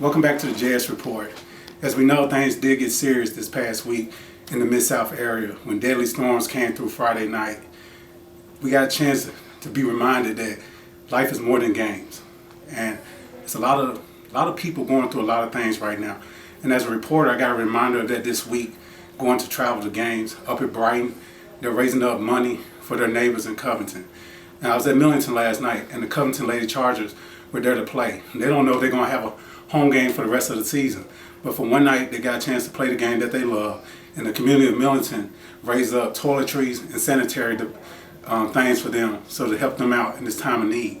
Welcome back to the JS Report. As we know, things did get serious this past week in the Mid-South area when deadly storms came through Friday night. We got a chance to be reminded that life is more than games. And it's a lot of people going through a lot of things right now. And as a reporter, I got a reminder that this week, going to travel to games up at Brighton, they're raising up money for their neighbors in Covington. Now, I was at Millington last night, and the Covington Lady Chargers were there to play. They don't know if they're going to have a home game for the rest of the season. But for one night, they got a chance to play the game that they love. And the community of Millington raised up toiletries and sanitary things for them so to help them out in this time of need.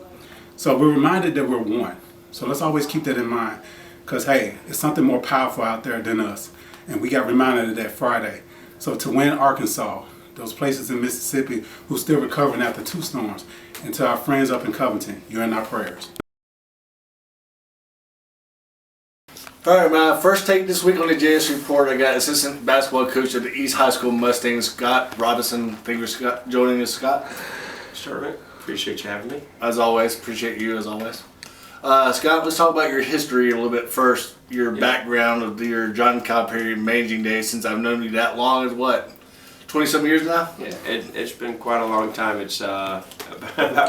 So we're reminded that we're one. So let's always keep that in mind. Because, hey, it's something more powerful out there than us. And we got reminded of that Friday. So to win Arkansas, those places in Mississippi who still recovering after 2 storms, and to our friends up in Covington, you're in our prayers. All right, my first take this week on the JS Report, I got assistant basketball coach of the East High School Mustangs, Scott Robinson. Thank you for joining us, Scott. Sure, appreciate you having me. As always, appreciate you as always. Scott, let's talk about your history a little bit first. Your background of your John Calipari managing days, since I've known you that long, is what, 20-some years now? Yeah, it's been quite a long time. It's about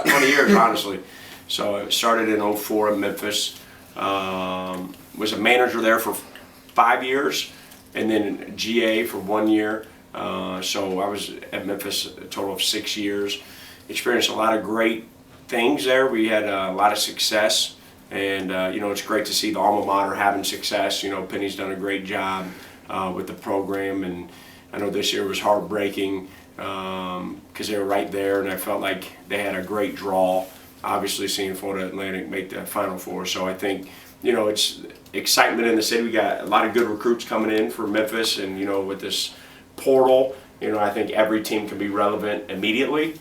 20 years, honestly. So I started in '04 in Memphis. Was a manager there for 5 years, and then GA for 1 year. So I was at Memphis a total of 6 years. Experienced a lot of great things there. We had a lot of success, and it's great to see the alma mater having success. Penny's done a great job with the program, and I know this year was heartbreaking because they were right there, and I felt like they had a great draw. Obviously, seeing Florida Atlantic make the Final Four, so I think it's excitement in the city. We got a lot of good recruits coming in for Memphis, and with this portal, I think every team can be relevant immediately,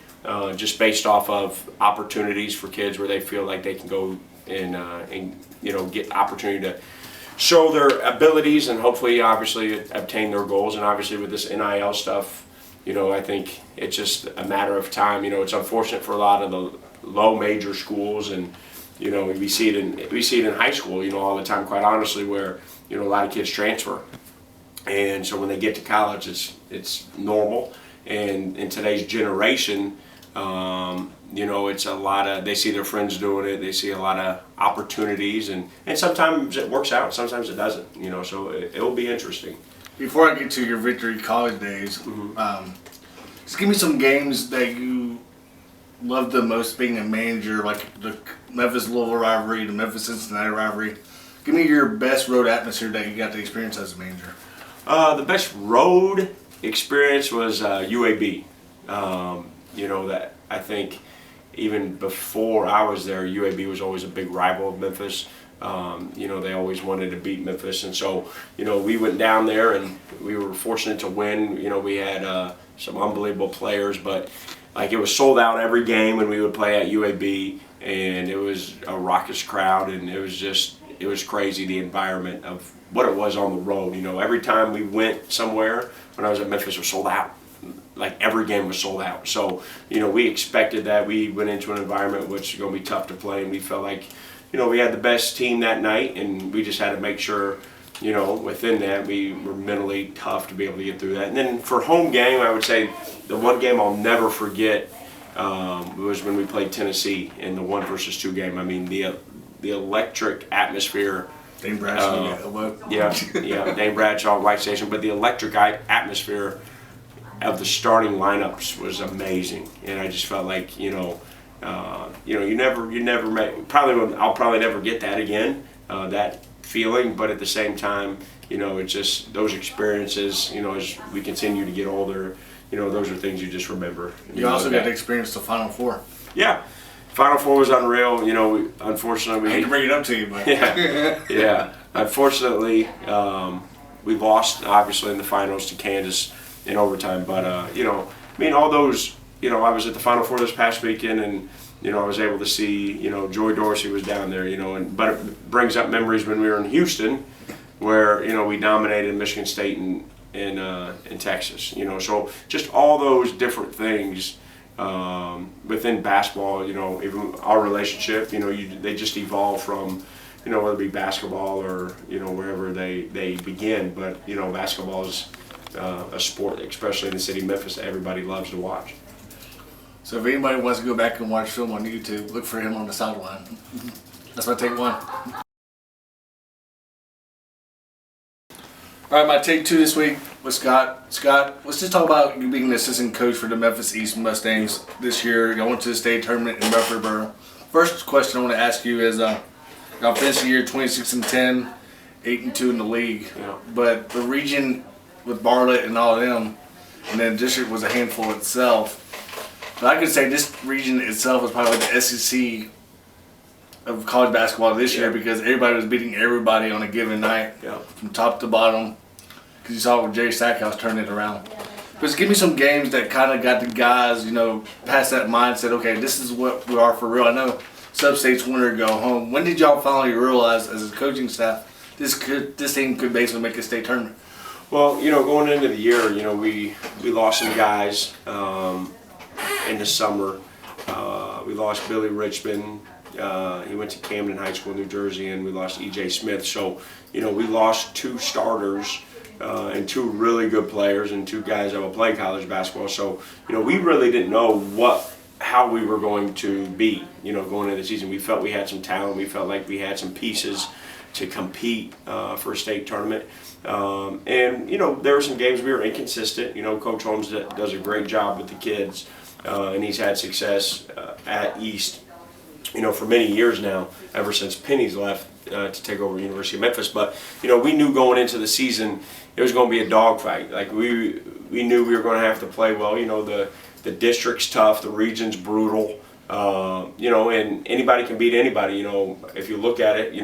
just based off of opportunities for kids where they feel like they can go and get opportunity to show their abilities and hopefully, obviously, obtain their goals. And obviously, with this NIL stuff, I think it's just a matter of time. It's unfortunate for a lot of the low major schools, and we see it in high school, all the time, quite honestly, where a lot of kids transfer, and so when they get to college, it's normal. And in today's generation, it's a lot of, they see their friends doing it, they see a lot of opportunities, and sometimes it works out, sometimes it doesn't. So it'll be interesting. Before I get to your Victory College days, just give me some games that you loved the most being a manager, like the Memphis-Louisville rivalry, the Memphis-Cincinnati rivalry. Give me your best road atmosphere that you got to experience as a manager. The best road experience was UAB. That I think even before I was there, UAB was always a big rival of Memphis. They always wanted to beat Memphis, and so we went down there and we were fortunate to win. We had some unbelievable players, but it was sold out every game when we would play at UAB, and it was a raucous crowd, and it was crazy, the environment of what it was on the road. Every time we went somewhere when I was at Memphis, it was sold out. Every game was sold out. So, we expected that. We went into an environment which was going to be tough to play, and we felt like, we had the best team that night, and we just had to make sure, within that, we were mentally tough to be able to get through that. And then for home game, I would say the one game I'll never forget was when we played Tennessee in the 1-versus-2 game. I mean, the electric atmosphere. Dane Bradshaw. Dane Bradshaw at White Station. But the electric atmosphere of the starting lineups was amazing, and I just felt like you never I'll probably never get that again, that feeling. But at the same time, it's just those experiences. As we continue to get older, those are things you just remember. You also got to experience the Final Four. Yeah, Final Four was unreal. Unfortunately, I hate to bring it up to you, but yeah. Unfortunately, we lost obviously in the finals to Kansas in overtime. But all those. I was at the Final Four this past weekend, and I was able to see Joy Dorsey was down there. But it brings up memories when we were in Houston, where we dominated Michigan State in Texas. So just all those different things within basketball. Even our relationship. They just evolve from whether it be basketball or, wherever they begin. But, basketball is a sport, especially in the city of Memphis, that everybody loves to watch. So if anybody wants to go back and watch film on YouTube, look for him on the sideline. That's my take one. All right, my take two this week was Scott. Scott, let's just talk about you being the assistant coach for the Memphis East Mustangs this year. Y'all went to the state tournament in Murfreesboro. First question I want to ask you is, y'all finished the year 26-10, 8-2 in the league. Yeah. But the region with Bartlett and all of them, and then the district was a handful itself. But I could say this region itself is probably the SEC of college basketball this year because everybody was beating everybody on a given night from top to bottom. Because you saw Jerry Stackhouse turn it around. But just give me some games that kind of got the guys, past that mindset. Okay, this is what we are for real. I know sub-states wanted to go home. When did y'all finally realize, as a coaching staff, this team could basically make a state tournament? Well, going into the year, we lost some guys in the summer. We lost Billy Richmond. He went to Camden High School, New Jersey, and we lost E.J. Smith. So, we lost 2 starters and 2 really good players and 2 guys that will play college basketball. So, we really didn't know how we were going to be, going into the season. We felt we had some talent. We felt like we had some pieces to compete for a state tournament. And, there were some games we were inconsistent. Coach Holmes does a great job with the kids, and he's had success at East, for many years now, ever since Penny's left to take over University of Memphis. But, we knew going into the season it was going to be a dogfight. Like, we knew we were going to have to play well. The district's tough, the region's brutal, and anybody can beat anybody. If you look at it,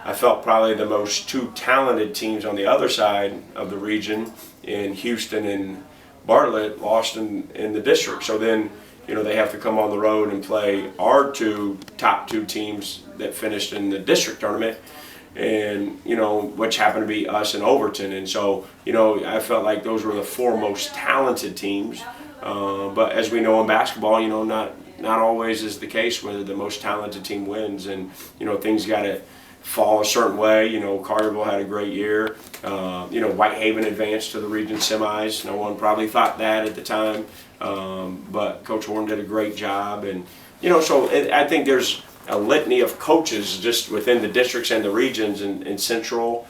I felt probably the most 2 talented teams on the other side of the region in Houston and Bartlett lost in the district. So then, they have to come on the road and play our top two teams that finished in the district tournament, and which happened to be us and Overton. And so, I felt like those were the 4 most talented teams. But as we know in basketball, not always is the case whether the most talented team wins, and things got to fall a certain way. Carterville had a great year. Whitehaven advanced to the region semis. No one probably thought that at the time, but Coach Horn did a great job. And so I think there's a litany of coaches just within the districts and the regions. And Central,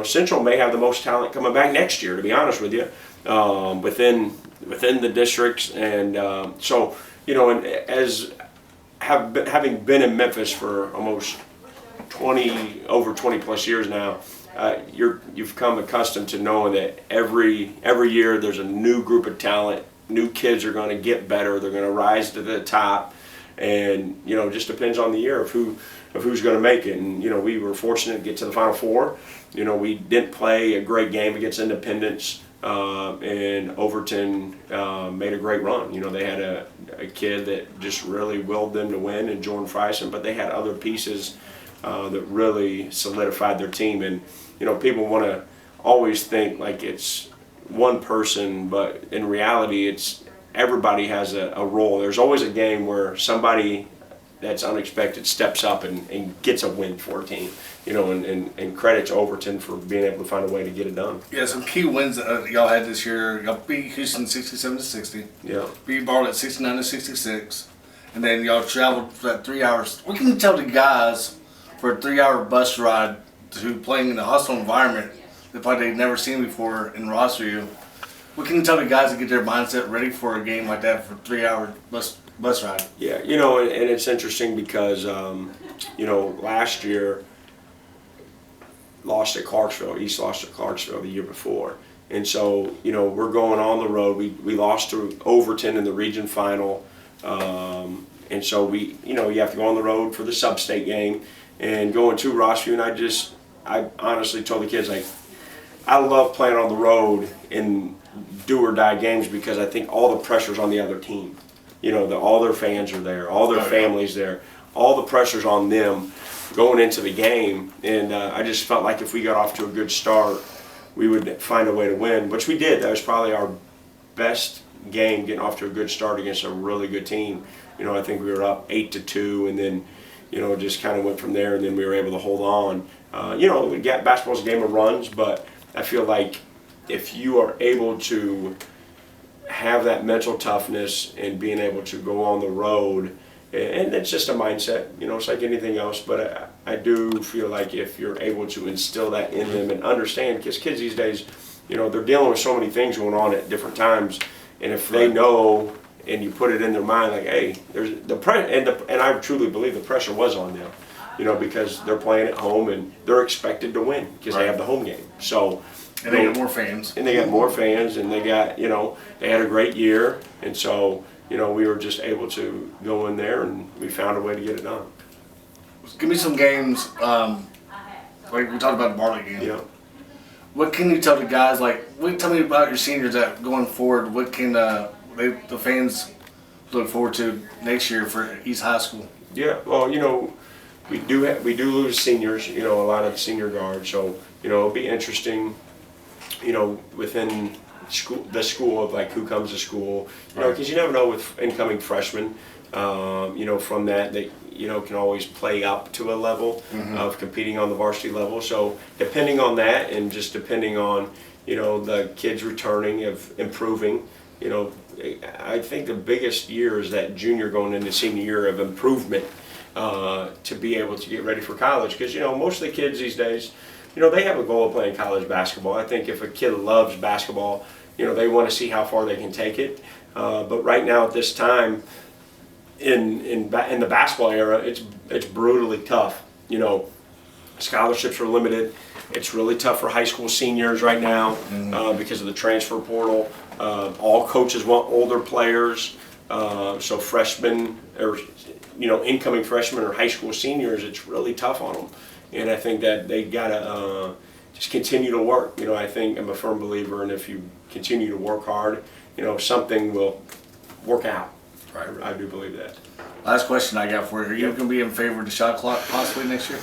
Central may have the most talent coming back next year, to be honest with you, within the districts. And so and as having been in Memphis for almost over 20 plus years now, you've come accustomed to knowing that every year there's a new group of talent. New kids are going to get better. They're going to rise to the top, and it just depends on the year of who's going to make it. And we were fortunate to get to the Final Four. We didn't play a great game against Independence, and Overton made a great run. They had a kid that just really willed them to win, and Jordan Frison, but they had other pieces that really solidified their team. And people want to always think like it's one person, but in reality it's everybody has a role. There's always a game where somebody that's unexpected steps up and gets a win for a team, and credit to Overton for being able to find a way to get it done. Yeah, some key wins that y'all had this year. Y'all beat Houston 67-60. Yeah. Beat Bartlett 69-66. And then y'all traveled for that 3 hours. What can you tell the guys for a 3-hour bus ride to playing in a hostile environment that probably they've never seen before in Rossview? What can you tell the guys to get their mindset ready for a game like that for a 3-hour bus ride? Yeah, and it's interesting because, last year lost at Clarksville. East lost to Clarksville the year before. And so, we're going on the road. We lost to Overton in the region final. And so you have to go on the road for the sub-state game and going to Rossview. And I honestly told the kids, like, I love playing on the road in do or die games because I think all the pressure's on the other team. All their fans are there, all their families there, all the pressure's on them going into the game. And I just felt like if we got off to a good start, we would find a way to win, which we did. That was probably our best game, getting off to a good start against a really good team. I think we were up 8-2, and then, just kind of went from there, and then we were able to hold on. Basketball's a game of runs, but I feel like if you are able to have that mental toughness and being able to go on the road, and it's just a mindset, it's like anything else, but I do feel like if you're able to instill that in them and understand, because kids these days, they're dealing with so many things going on at different times, and if they know and you put it in their mind, like, hey, there's the pressure, and I truly believe the pressure was on them, because they're playing at home and they're expected to win because they have the home game. So, and they got more fans. And they got more fans, and they got, they had a great year, and so, we were just able to go in there and we found a way to get it done. Give me some games, like we talked about the Barley game. Yeah. What can you tell the guys, tell me about your seniors that going forward, what can the fans look forward to next year for East High School? Yeah, well, we do lose seniors, a lot of the senior guard, so, it'll be interesting, within the school of like who comes to school, because you never know with incoming freshmen, from that they can always play up to a level of competing on the varsity level. So depending on that, and just depending on the kids returning, of improving, I think the biggest year is that junior going into senior year of improvement, to be able to get ready for college, because most of the kids these days, they have a goal of playing college basketball. I think if a kid loves basketball, they want to see how far they can take it. But right now at this time, in the basketball era, it's brutally tough. Scholarships are limited. It's really tough for high school seniors right now, because of the transfer portal. All coaches want older players, so freshmen or incoming freshmen or high school seniors, it's really tough on them. And I think that they gotta just continue to work. I think I'm a firm believer, and if you continue to work hard, something will work out. Right. I do believe that. Last question I got for you: are you going to be in favor of the shot clock possibly next year?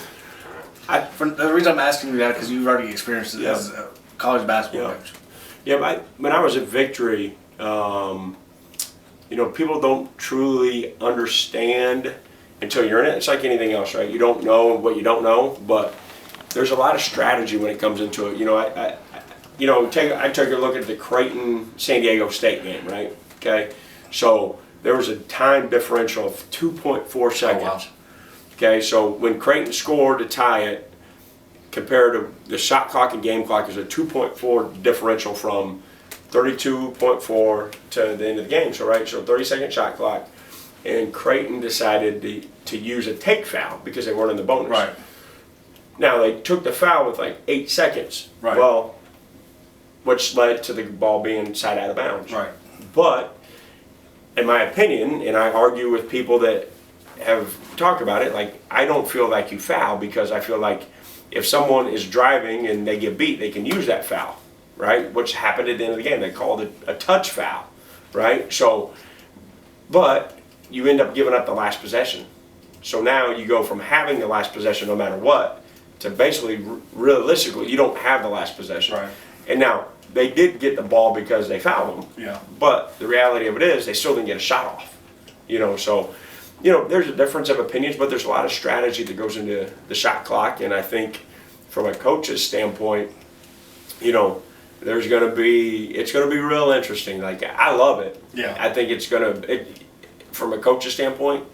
The reason I'm asking you that because you've already experienced it as a college basketball coach. Yeah, when I was at Victory, people don't truly understand until you're in it. It's like anything else, right? You don't know what you don't know, but there's a lot of strategy when it comes into it. I took a look at the Creighton-San Diego State game, right? Okay, so there was a time differential of 2.4 seconds. Oh, wow. Okay, so when Creighton scored to tie it, compared to the shot clock and game clock, is a 2.4 differential from 32.4 to the end of the game. So 30-second shot clock, and Creighton decided to use a take foul because they weren't in the bonus. Right. Now they took the foul with like 8 seconds. Right. Well, which led to the ball being side out of bounds. Right. But in my opinion, and I argue with people that have talked about it, like, I don't feel like you foul, because I feel like if someone is driving and they get beat, they can use that foul, right? Which happened at the end of the game. They called it a touch foul, right? So, but you end up giving up the last possession. So now you go from having the last possession no matter what to basically, realistically, you don't have the last possession. Right. And now, they did get the ball because they fouled them. Yeah. But the reality of it is they still didn't get a shot off. So, there's a difference of opinions, but there's a lot of strategy that goes into the shot clock. And I think from a coach's standpoint, it's going to be real interesting. Like, I love it. Yeah. I think from a coach's standpoint,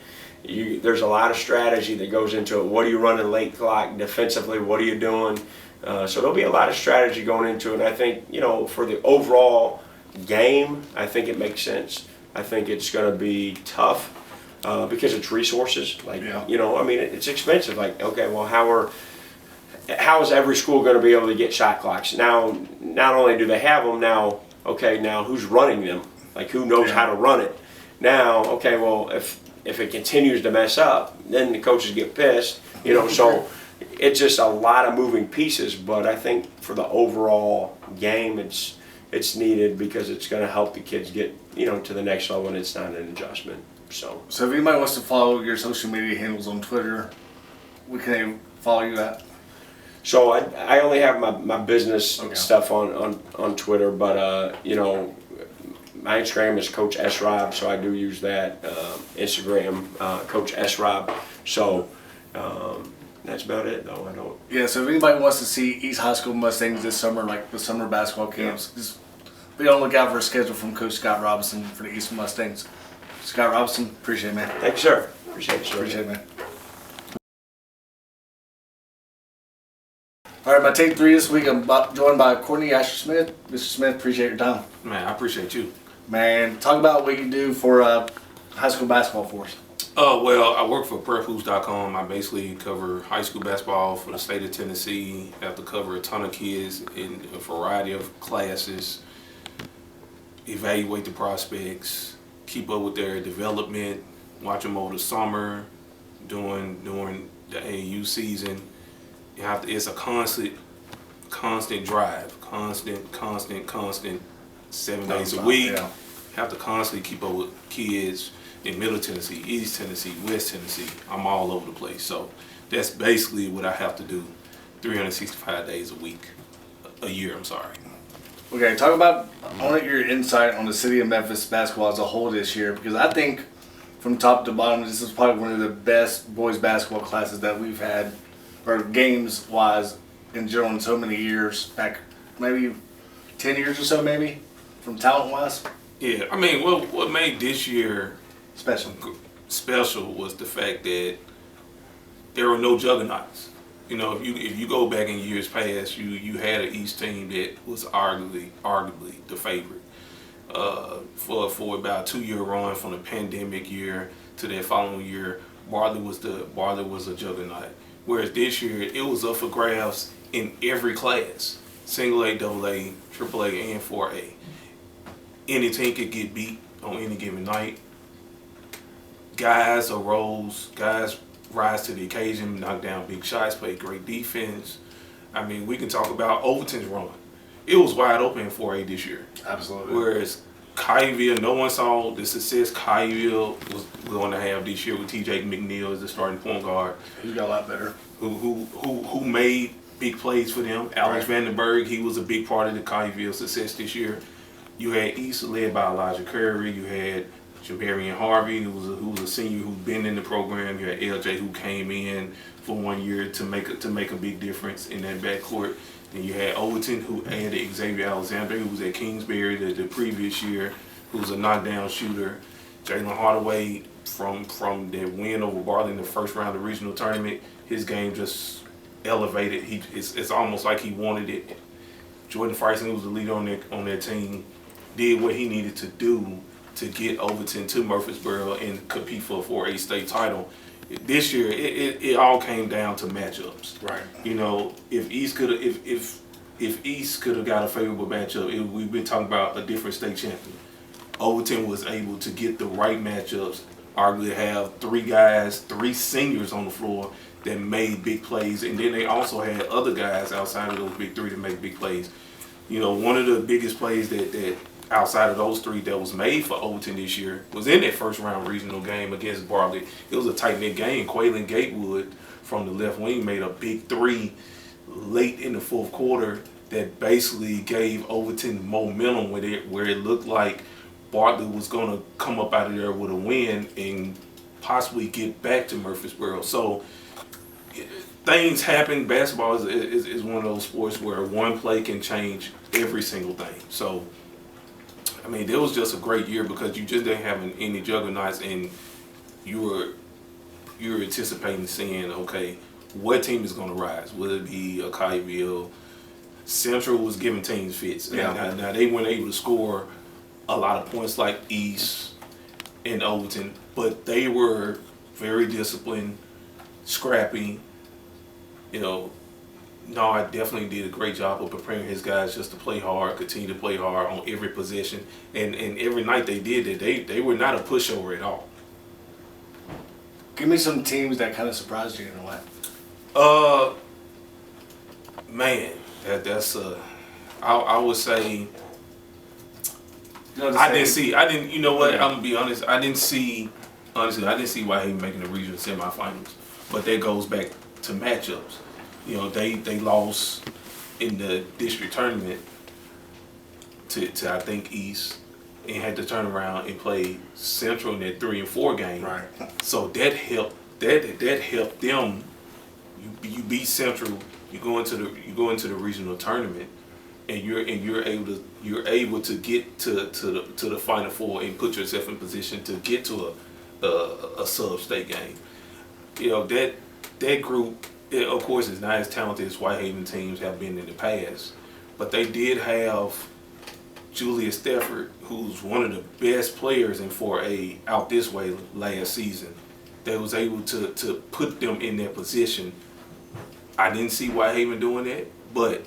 there's a lot of strategy that goes into it. What are you running late clock defensively? What are you doing? So there'll be a lot of strategy going into it. And I think, for the overall game, I think it makes sense. I think it's going to be tough because it's resources. It's expensive. Like, okay, well, how is every school going to be able to get shot clocks? Now, not only do they have them, now who's running them? Like, who knows how to run it? Now, okay, well, if it continues to mess up, then the coaches get pissed, so it's just a lot of moving pieces. But I think for the overall game, it's needed because it's going to help the kids get, to the next level, and it's not an adjustment. So if anybody wants to follow your social media handles on Twitter, we can follow you at? So I only have my business stuff on Twitter, but my Instagram is Coach Smith, so I do use that. Instagram, Coach Smith. So That's about it, though. I don't. Yeah, so if anybody wants to see East High School Mustangs this summer, like the summer basketball camps, just be on the lookout for a schedule from Coach Scott Robinson for the East Mustangs. Scott Robinson, appreciate it, man. Thank you, sir. Appreciate it, sir. Appreciate it, man. All right, my take 3 this week, I'm joined by Courtney Asher Smith. Mr. Smith, appreciate your time. Man, I appreciate you. Man, talk about what you do for high school basketball for us. Well, I work for PrepHoops.com. I basically cover high school basketball for the state of Tennessee. I have to cover a ton of kids in a variety of classes, evaluate the prospects, keep up with their development, watch them over the summer, during the AAU season. You have to, it's a constant drive, constant, 7 days a week. Yeah. You have to constantly keep up with kids in Middle Tennessee, East Tennessee, West Tennessee. I'm all over the place. So that's basically what I have to do 365 days a year, I'm sorry. Okay, talk about, I want your insight on the city of Memphis basketball as a whole this year, because I think from top to bottom, this is probably one of the best boys basketball classes that we've had, or games-wise, in general, in so many years, back maybe 10 years or so, maybe, from talent-wise. Yeah, I mean, what made this year Special. was the fact that there were no juggernauts. You know, if you go back in years past, you had an East team that was arguably the favorite. For about a 2-year run from the pandemic year to that following year, Bartley was a juggernaut. Whereas this year it was up for grabs in every class, single A, double A, triple A, and 4A. Any team could get beat on any given night. Guys rise to the occasion, knock down big shots, play great defense. I mean, we can talk about Overton's run. It was wide open in 4A this year. Absolutely. Whereas Kyville, no one saw the success Kyville was going to have this year with TJ McNeil as the starting point guard. He got a lot better. Who made big plays for them. Alex Vandenberg, he was a big part of the Kyville success this year. You had East led by Elijah Curry. You had Jabarian Harvey, who was a senior who'd been in the program. You had LJ, who came in for 1 year to make a big difference in that backcourt. Then you had Overton, who added Xavier Alexander, who was at Kingsbury the previous year, who was a knockdown shooter. Jalen Hardaway, from that win over Bartley in the first round of the regional tournament, his game just elevated. It's almost like he wanted it. Jordan Ferguson, who was the leader on that team, did what he needed to do to get Overton to Murfreesboro and compete for a 4A state title. This year, it all came down to matchups. Right. You know, if East could have got a favorable matchup, we've been talking about a different state champion. Overton was able to get the right matchups. Arguably have 3 seniors on the floor that made big plays, and then they also had other guys outside of those big 3 to make big plays. You know, one of the biggest plays that outside of those 3 that was made for Overton this year was in that first round regional game against Bartley. It was a tight-knit game. Quaylen Gatewood from the left wing made a big 3 late in the fourth quarter that basically gave Overton momentum with it, where it looked like Bartley was going to come up out of there with a win and possibly get back to Murfreesboro. So things happen. Basketball is one of those sports where one play can change every single thing. So I mean, it was just a great year because you just didn't have any juggernauts, and you were anticipating seeing, okay, what team is going to rise? Will it be a Kyville? Central was giving teams fits. Yeah. Now they weren't able to score a lot of points like East and Overton, but they were very disciplined, scrappy. You know, I definitely did a great job of preparing his guys just to play hard, continue to play hard on every possession. And every night they did it, they were not a pushover at all. Give me some teams that kind of surprised you in a way. Man, that's I would say, You know, you know what, Yeah. I'm gonna be honest, I didn't see why he making the regional semifinals. But that goes back to matchups. You know, they lost in the district tournament to I think East, and had to turn around and play Central in that 3 and 4 game. Right. So that helped them you beat Central, you go into the regional tournament, and you're able to get to the Final Four and put yourself in position to get to a sub-state game. You know, that group, of course, is not as talented as Whitehaven teams have been in the past, but they did have Julius Stafford, who's one of the best players in 4A out this way last season, that was able to put them in that position. I didn't see Whitehaven doing that, but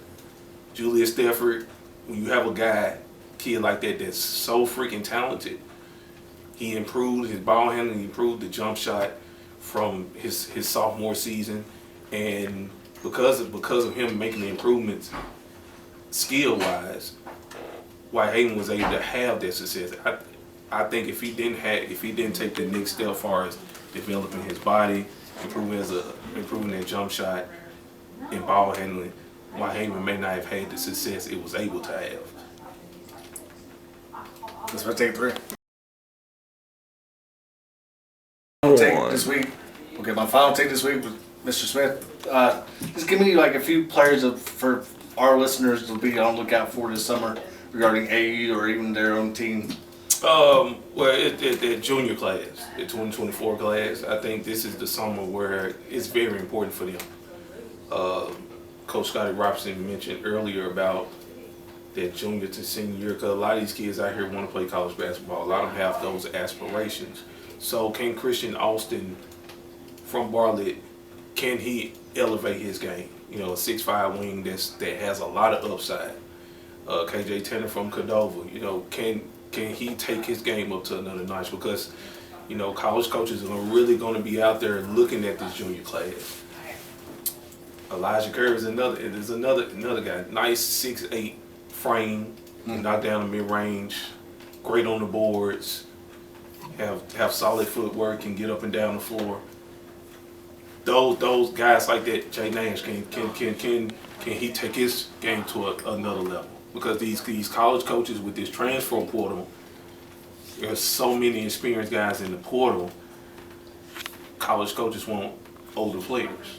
Julius Stafford, when you have a kid like that that's so freaking talented, he improved his ball handling, he improved the jump shot from his sophomore season, and because of him making the improvements skill-wise, Whitehaven was able to have that success. I think if he didn't take the next step as far as developing his body, improving that jump shot, and ball handling, Whitehaven may not have had the success it was able to have. That's my take 3. Take this week. Okay, my final take this week was Mr. Smith. Just give me like a few players for our listeners to be on the lookout for this summer regarding AU or even their own team. Well, the junior class, the 2024 class, I think this is the summer where it's very important for them. Coach Scotty Robinson mentioned earlier about that junior to senior year, because a lot of these kids out here want to play college basketball. A lot of them have those aspirations. So can Christian Austin from Bartlett, can he elevate his game? You know, a 6'5" wing that has a lot of upside. KJ Tanner from Cordova, you know, can he take his game up to another notch? Because, you know, college coaches are really going to be out there looking at this junior class. Elijah Kerr is another guy. Nice 6'8" frame, knock down the mid-range, great on the boards, have solid footwork, can get up and down the floor. Those guys like that, Jay Nash, can he take his game to another level? Because these college coaches with this transfer portal, there's so many experienced guys in the portal. College coaches want older players,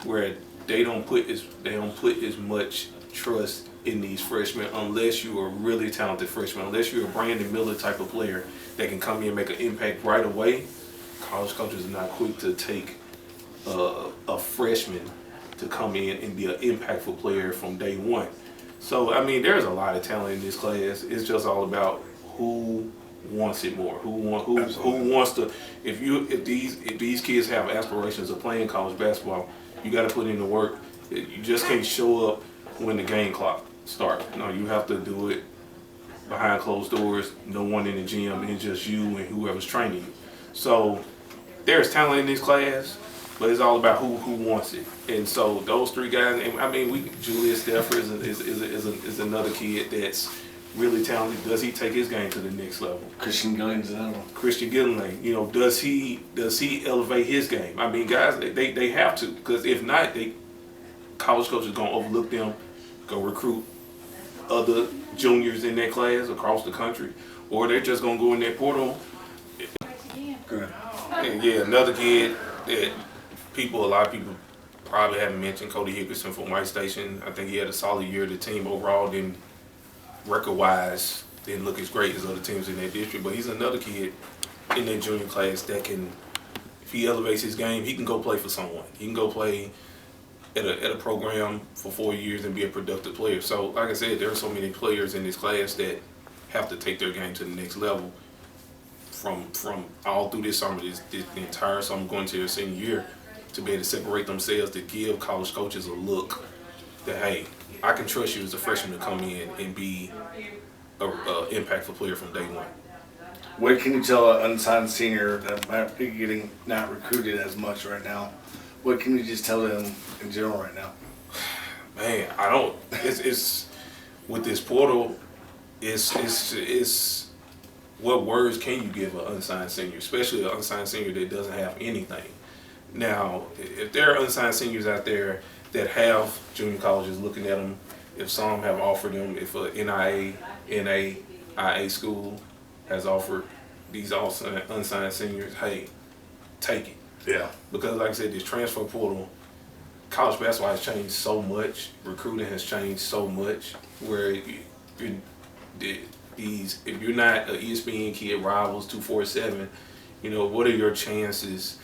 where they don't put as much trust in these freshmen unless you are a really talented freshman, unless you're a Brandon Miller type of player that can come in and make an impact right away. College coaches are not quick to take a freshman to come in and be an impactful player from day one. So, I mean, there's a lot of talent in this class. It's just all about who wants it more. Who wants to? If these kids have aspirations of playing college basketball, you got to put in the work. You just can't show up when the game clock starts. No, you have to do it behind closed doors. No one in the gym, and just you and whoever's training you. So there's talent in this class, but it's all about who wants it. And so those three guys. And I mean, Julius Stafford is another kid that's really talented. Does he take his game to the next level? Christian Gilling's another one. Christian Gilling, you know, does he elevate his game? I mean, guys, they have to, because if not, college coaches are gonna overlook them, go recruit other juniors in that class across the country, or they're just gonna go in that portal. Good. And yeah, another kid that a lot of people probably haven't mentioned, Cody Hickerson from White Station. I think he had a solid year. The team overall didn't, record-wise, didn't look as great as other teams in that district, but he's another kid in that junior class that can, if he elevates his game, he can go play for someone. He can go play at a program for 4 years and be a productive player. So, like I said, there are so many players in this class that have to take their game to the next level from all through this summer, the entire summer going to their senior year, to be able to separate themselves, to give college coaches a look that, hey, I can trust you as a freshman to come in and be an impactful player from day one. What can you tell an unsigned senior that might be getting not recruited as much right now? What can you just tell them in general right now? Man, I don't. It's with this portal. It's what words can you give an unsigned senior, especially an unsigned senior that doesn't have anything. Now, if there are unsigned seniors out there that have junior colleges looking at them, if some have offered them, if a NAIA school has offered these unsigned seniors, hey, take it. Yeah. Because like I said, this transfer portal, college basketball has changed so much. Recruiting has changed so much. Where if you're not an ESPN kid, Rivals 247, what are your chances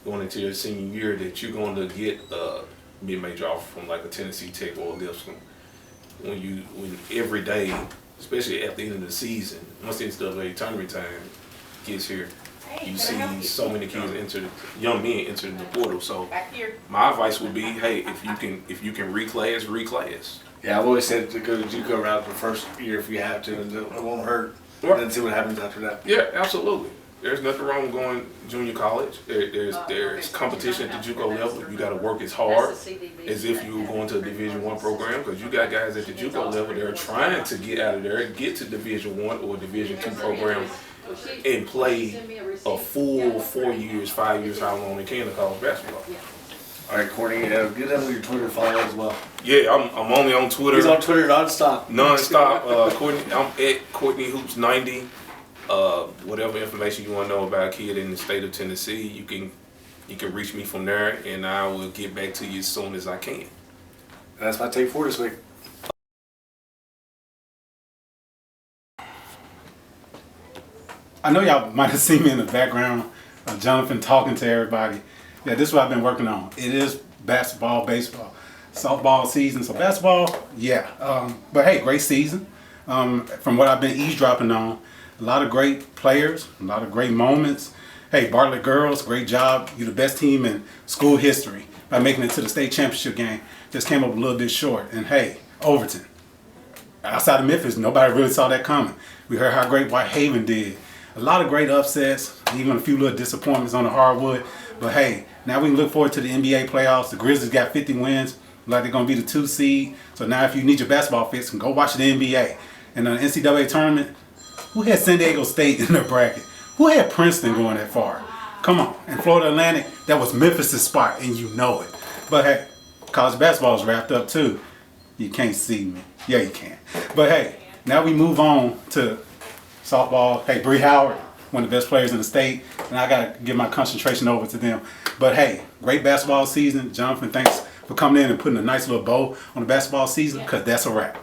going into your senior year that you're going to get a mid-major offer from like a Tennessee Tech or a Lipscomb? When every day, especially at the end of the season, once the NCAA tournament time gets here, you see so many kids young men enter the portal. So my advice would be, hey, if you can reclass. Yeah, I've always said to go to JUCO route the first year if you have to, and it won't hurt. Right. And then see what happens after that. Yeah, absolutely. There's nothing wrong with going junior college. There's competition at the JUCO level. You got to work as hard as if you were going to a Division I program, because you got guys at the JUCO level that are trying to get out of there, get to Division I or a Division II program, and play a full 4 years, 5 years, how long they can in college basketball. All right, Courtney, good having your Twitter follow as well. Yeah, I'm only on Twitter. He's on Twitter nonstop. Courtney, I'm at Courtney Hoops 90. Whatever information you want to know about a kid in the state of Tennessee, you can reach me from there, and I will get back to you as soon as I can. And that's my take for this week. I know y'all might have seen me in the background, Jonathan talking to everybody. Yeah, this is what I've been working on. It is basketball, baseball, softball season. So basketball, yeah. But hey, great season. From what I've been eavesdropping on, a lot of great players, a lot of great moments. Hey, Bartlett girls, great job. You're the best team in school history by making it to the state championship game. Just came up a little bit short. And hey, Overton. Outside of Memphis, nobody really saw that coming. We heard how great Whitehaven did. A lot of great upsets, even a few little disappointments on the hardwood. But hey, now we can look forward to the NBA playoffs. The Grizzlies got 50 wins, like they're going to be the 2 seed. So now if you need your basketball fix, go watch the NBA. And the NCAA tournament, who had San Diego State in their bracket? Who had Princeton going that far? Come on. And Florida Atlantic, that was Memphis' spot, and you know it. But hey, college basketball is wrapped up too. You can't see me. Yeah, you can. But hey, now we move on to softball. Hey, Bree Howard, one of the best players in the state, and I got to give my concentration over to them. But hey, great basketball season. Jonathan, thanks for coming in and putting a nice little bow on the basketball season, because that's a wrap.